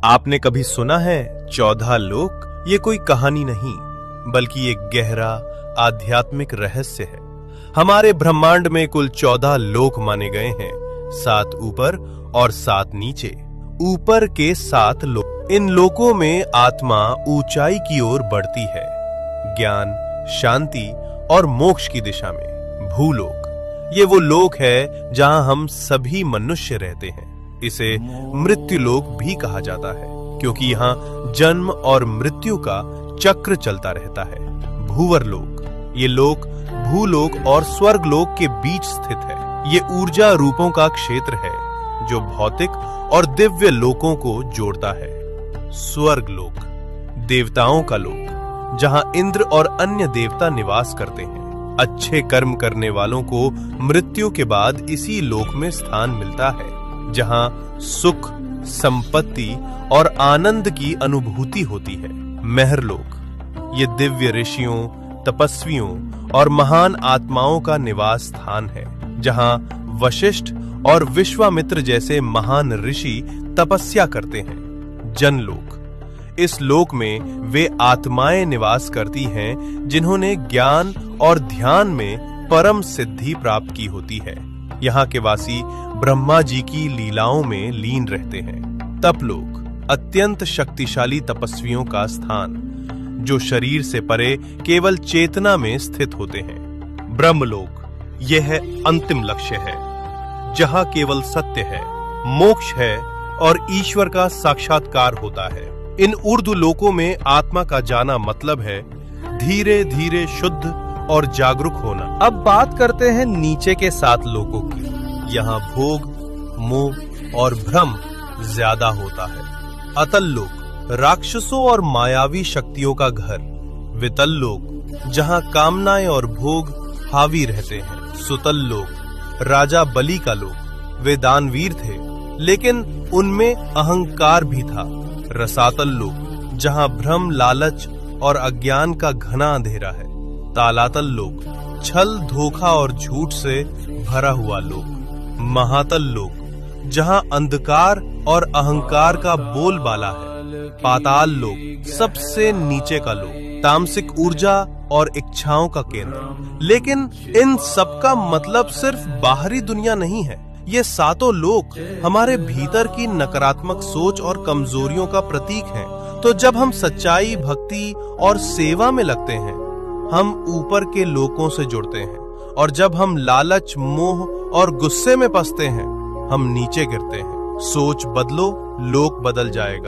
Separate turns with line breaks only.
आपने कभी सुना है 14 लोक? ये कोई कहानी नहीं बल्कि एक गहरा आध्यात्मिक रहस्य है। हमारे ब्रह्मांड में कुल 14 लोक माने गए हैं, 7 ऊपर और 7 नीचे। ऊपर के 7 लोक, इन लोकों में आत्मा ऊंचाई की ओर बढ़ती है, ज्ञान, शांति और मोक्ष की दिशा में। भूलोक, ये वो लोक है जहां हम सभी मनुष्य रहते हैं। इसे मृत्यु लोक भी कहा जाता है क्योंकि यहाँ जन्म और मृत्यु का चक्र चलता रहता है। भूवर लोक, ये लोक भूलोक और स्वर्ग लोक के बीच स्थित है। ये ऊर्जा रूपों का क्षेत्र है जो भौतिक और दिव्य लोकों को जोड़ता है। स्वर्ग लोक, देवताओं का लोक, जहां इंद्र और अन्य देवता निवास करते हैं। अच्छे कर्म करने वालों को मृत्यु के बाद इसी लोक में स्थान मिलता है, जहां सुख, संपत्ति और आनंद की अनुभूति होती है। महरलोक, ये दिव्य ऋषियों, तपस्वियों और महान आत्माओं का निवास स्थान है, जहां वशिष्ठ और विश्वामित्र जैसे महान ऋषि तपस्या करते हैं। जनलोक, इस लोक में वे आत्माएं निवास करती हैं जिन्होंने ज्ञान और ध्यान में परम सिद्धि प्राप्त की होती है। यहाँ के वासी ब्रह्मा जी की लीलाओं में लीन रहते हैं। तपलोक, अत्यंत शक्तिशाली तपस्वियों का स्थान, जो शरीर से परे केवल चेतना में स्थित होते हैं। ब्रह्मलोक, यह है अंतिम लक्ष्य है, जहां केवल सत्य है, मोक्ष है और ईश्वर का साक्षात्कार होता है। इन ऊर्ध्व लोकों में आत्मा का जाना मतलब है धीरे धीरे शुद्ध और जागरूक होना। अब बात करते हैं नीचे के 7 लोकों की। यहाँ भोग, मोह और भ्रम ज्यादा होता है। अतल लोक, राक्षसों और मायावी शक्तियों का घर। वितल लोक, जहाँ कामनाएं और भोग हावी रहते हैं। सुतल लोक, राजा बलि का लोक। वे दानवीर थे, लेकिन उनमें अहंकार भी था। रसातल लोक, जहाँ भ्रम, लालच और अज्ञान का घना अंधेरा है। तालातल लोक, छल, धोखा और झूठ से भरा हुआ लोक। महातल लोक, जहां अंधकार और अहंकार का बोलबाला है। पाताल लोक, सबसे नीचे का लोक, तामसिक ऊर्जा और इच्छाओं का केंद्र। लेकिन इन सब का मतलब सिर्फ बाहरी दुनिया नहीं है। ये 7 लोक हमारे भीतर की नकारात्मक सोच और कमजोरियों का प्रतीक हैं। तो जब हम सच्चाई, भक्ति और सेवा में लगते हैं, हम ऊपर के लोकों से जुड़ते हैं, और जब हम लालच, मोह और गुस्से में फंसते हैं, हम नीचे गिरते हैं। सोच बदलो, लोक बदल जाएगा।